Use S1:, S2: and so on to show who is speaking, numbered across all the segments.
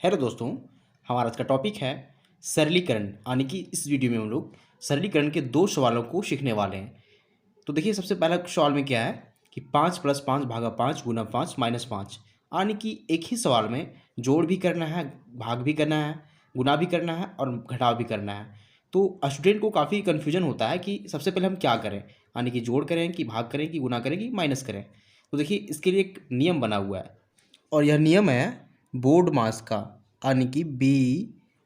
S1: Hello दोस्तों। हमारा आज का टॉपिक है सरलीकरण। यानी कि इस वीडियो में हम लोग सरलीकरण के दो सवालों को सीखने वाले हैं। तो देखिए, सबसे पहला सवाल में क्या है कि 5 + 5 / 5 - 5 यानी कि एक ही सवाल में जोड़ भी करना है, भाग भी करना है, गुना भी करना है और घटाव भी करना है। तो स्टूडेंट को काफ़ी कन्फ्यूजन होता है कि सबसे पहले हम क्या करें, यानी कि जोड़ करें कि भाग करें कि गुना करें कि माइनस करें। तो देखिए, इसके लिए एक नियम बना हुआ है और यह नियम है बोर्ड मास का, यानी कि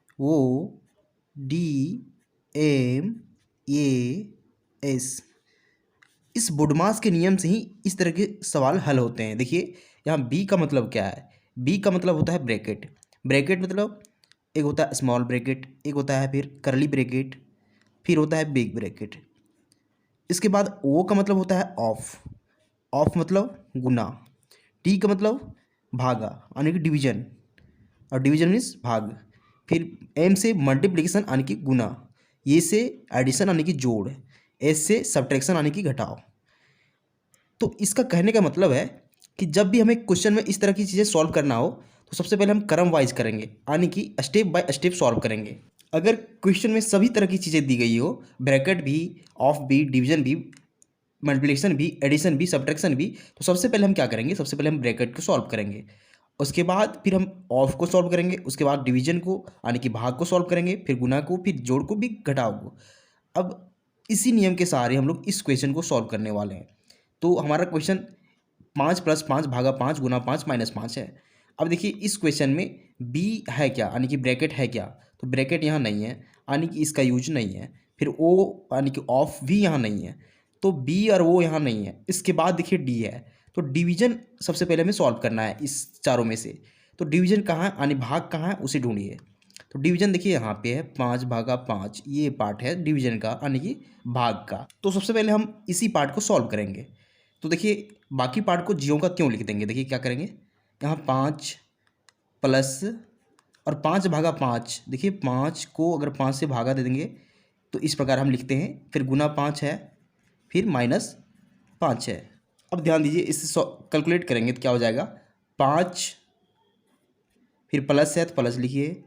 S1: BODMAS। इस बुडमास के नियम से ही इस तरह के सवाल हल होते हैं। देखिए, यहाँ बी का मतलब क्या है। बी का मतलब होता है ब्रैकेट। ब्रैकेट मतलब एक होता है स्मॉल ब्रैकेट, एक होता है फिर करली ब्रैकेट, फिर होता है बिग ब्रैकेट। इसके बाद ओ का मतलब होता है ऑफ। ऑफ मतलब गुना। टी का मतलब भागा यानी कि डिवीजन, और डिवीजन मीन्स भाग। फिर एम से मल्टीप्लिकेशन यानी कि गुना, ये से एडिशन यानी कि जोड़, एस से सब्ट्रैक्शन यानी कि घटाव। तो इसका कहने का मतलब है कि जब भी हमें क्वेश्चन में इस तरह की चीज़ें सॉल्व करना हो तो सबसे पहले हम क्रम वाइज करेंगे, यानी कि स्टेप बाय स्टेप सॉल्व करेंगे। अगर क्वेश्चन में सभी तरह की चीज़ें दी गई हो, ब्रैकेट भी, ऑफ भी, डिवीजन भी, मल्टीप्लिकेशन भी, एडिशन भी, सब्ट्रैक्शन भी, तो सबसे पहले हम क्या करेंगे, सबसे पहले हम ब्रैकेट को सॉल्व करेंगे। उसके बाद फिर हम ऑफ को सॉल्व करेंगे, उसके बाद डिवीजन को यानी कि भाग को सॉल्व करेंगे, फिर गुना को, फिर जोड़ को, भी घटाव को। अब इसी नियम के सहारे हम लोग इस क्वेश्चन को सॉल्व करने वाले हैं। तो हमारा क्वेश्चन 5 + 5 / 5 गुना 5 - 5 है। अब देखिए, इस क्वेश्चन में बी है क्या, यानी कि ब्रैकेट है क्या, तो ब्रैकेट यहाँ नहीं है, यानी कि इसका यूज नहीं है। फिर ओ यानी कि ऑफ भी यहाँ नहीं है, तो बी और ओ यहाँ नहीं है। इसके बाद देखिए डी है, तो डिवीजन सबसे पहले हमें सॉल्व करना है इस चारों में से। तो डिवीजन कहाँ है, यानी भाग कहाँ है, उसे ढूंढिए। तो डिवीजन देखिए यहाँ पे है 5/5, ये पार्ट है डिवीजन का, यानी कि भाग का। तो सबसे पहले हम इसी पार्ट को सॉल्व करेंगे। तो देखिए, बाकी पार्ट को जीरो का क्यों लिख देंगे। देखिए क्या करेंगे, यहाँ 5 प्लस और 5/5। देखिए, 5 को अगर 5 से भागा दे देंगे तो इस प्रकार हम लिखते हैं, फिर गुना 5 है, फिर -5 है। अब ध्यान दीजिए, इससे कैलकुलेट करेंगे तो क्या हो जाएगा, 5 फिर प्लस है तो प्लस लिखिए,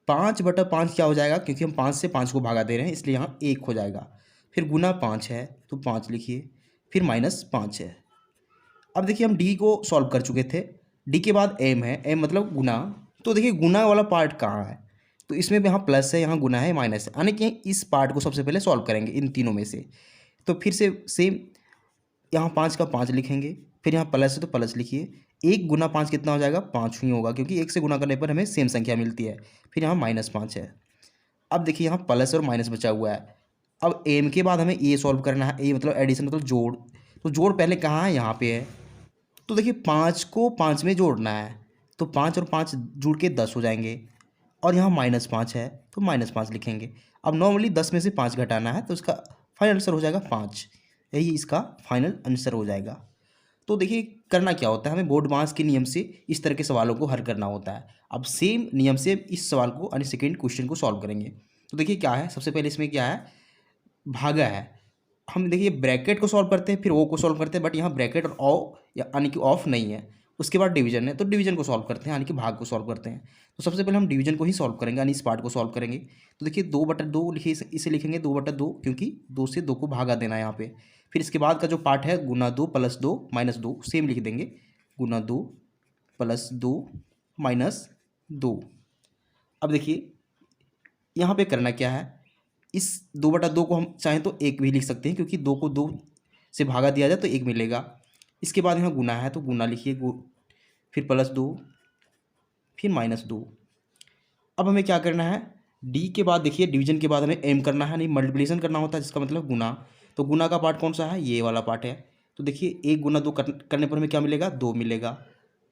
S1: 5/5 क्या हो जाएगा, क्योंकि हम 5 से 5 को भागा दे रहे हैं इसलिए यहाँ 1 हो जाएगा। फिर गुना 5 है तो 5 लिखिए, फिर -5 है। अब देखिए, हम डी को सॉल्व कर चुके थे। डी के बाद एम है, एम मतलब गुना। तो देखिए, गुना वाला पार्ट कहाँ है, तो इसमें भी यहाँ प्लस है, यहाँ गुना है, माइनस है, यानी कि इस पार्ट को सबसे पहले सॉल्व करेंगे इन तीनों में से। तो फिर से सेम, यहाँ 5 का 5 लिखेंगे, फिर यहाँ प्लस है तो प्लस लिखिए। 1 गुना 5 कितना हो जाएगा, 5 ही होगा, क्योंकि 1 से गुना करने पर हमें सेम संख्या मिलती है। फिर यहाँ -5 है। अब देखिए, यहाँ प्लस और माइनस बचा हुआ है। अब एम के बाद हमें ए सॉल्व करना है। ए मतलब एडिशन, मतलब जोड़। तो जोड़ पहले कहाँ है, यहाँ पे है। तो देखिए, 5 को 5 में जोड़ना है, तो 5 और 5 जुड़ के 10 हो जाएंगे, और यहाँ -5 है तो -5 लिखेंगे। अब नॉर्मली 10 में से 5 घटाना है, तो इसका फाइनल आंसर हो जाएगा 5। यही इसका फाइनल आंसर हो जाएगा। तो देखिए, करना क्या होता है, हमें बोर्ड मास के नियम से इस तरह के सवालों को हल करना होता है। अब सेम नियम से इस सवाल को, यानी सेकेंड क्वेश्चन को सॉल्व करेंगे। तो देखिए क्या है, सबसे पहले इसमें क्या है, भागा है। हम देखिए ब्रैकेट को सॉल्व करते हैं, फिर ओ को सॉल्व करते हैं, बट यहाँ ब्रैकेट और ओ यानी कि ऑफ नहीं है। उसके बाद डिवीजन है, तो डिवीजन को सॉल्व करते हैं, यानी कि भाग को सॉल्व करते हैं। तो सबसे पहले हम डिवीजन को ही सॉल्व करेंगे, यानी इस पार्ट को सॉल्व करेंगे। तो देखिए, 2/2 लिखिए, इसे लिखेंगे 2/2, क्योंकि 2 से 2 को भागा देना है यहाँ पे। फिर इसके बाद का जो पार्ट है, गुना 2 + 2 -2, सेम लिख देंगे, गुना 2 + 2 -2। अब देखिए, यहाँ पे करना क्या है, इस 2/2 को हम चाहें तो 1 भी लिख सकते हैं, क्योंकि 2 को 2 से भागा दिया जाए तो 1 मिलेगा। इसके बाद यहाँ गुना है तो गुना लिखिए, फिर +2, फिर -2। अब हमें क्या करना है, डी के बाद देखिए, डिवीजन के बाद हमें एम करना है, नहीं मल्टीप्लिकेशन करना होता है, जिसका मतलब गुना। तो गुना का पार्ट कौन सा है, ये वाला पार्ट है। तो देखिए, 1 गुना 2 करने पर हमें क्या मिलेगा, 2 मिलेगा।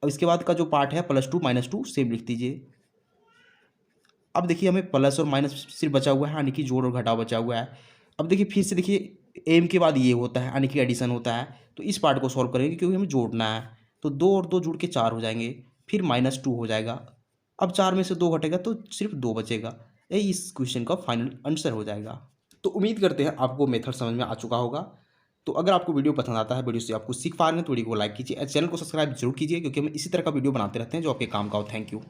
S1: अब इसके बाद का जो पार्ट है, +2 -2, सेम लिख दीजिए। अब देखिए, हमें प्लस और माइनस सिर्फ बचा हुआ है, यानी कि जोड़ और घटाव बचा हुआ है। अब देखिए, फिर से देखिए, एम के बाद ये होता है, यानी कि एडिशन होता है। तो इस पार्ट को सॉल्व करेंगे, क्योंकि हमें जोड़ना है। तो 2 और 2 जुड़ के 4 हो जाएंगे, फिर -2 हो जाएगा। अब 4 में से 2 घटेगा तो सिर्फ 2 बचेगा। यही इस क्वेश्चन का फाइनल आंसर हो जाएगा। तो उम्मीद करते हैं आपको मेथड समझ में आ चुका होगा। तो अगर आपको वीडियो पसंद आता है, वीडियो से आपको सीख पा रहे हैं, तो वीडियो को लाइक कीजिए, चैनल को सब्सक्राइब जरूर कीजिए, क्योंकि हम इसी तरह का वीडियो बनाते रहते हैं जो आपके काम का हो। Thank you.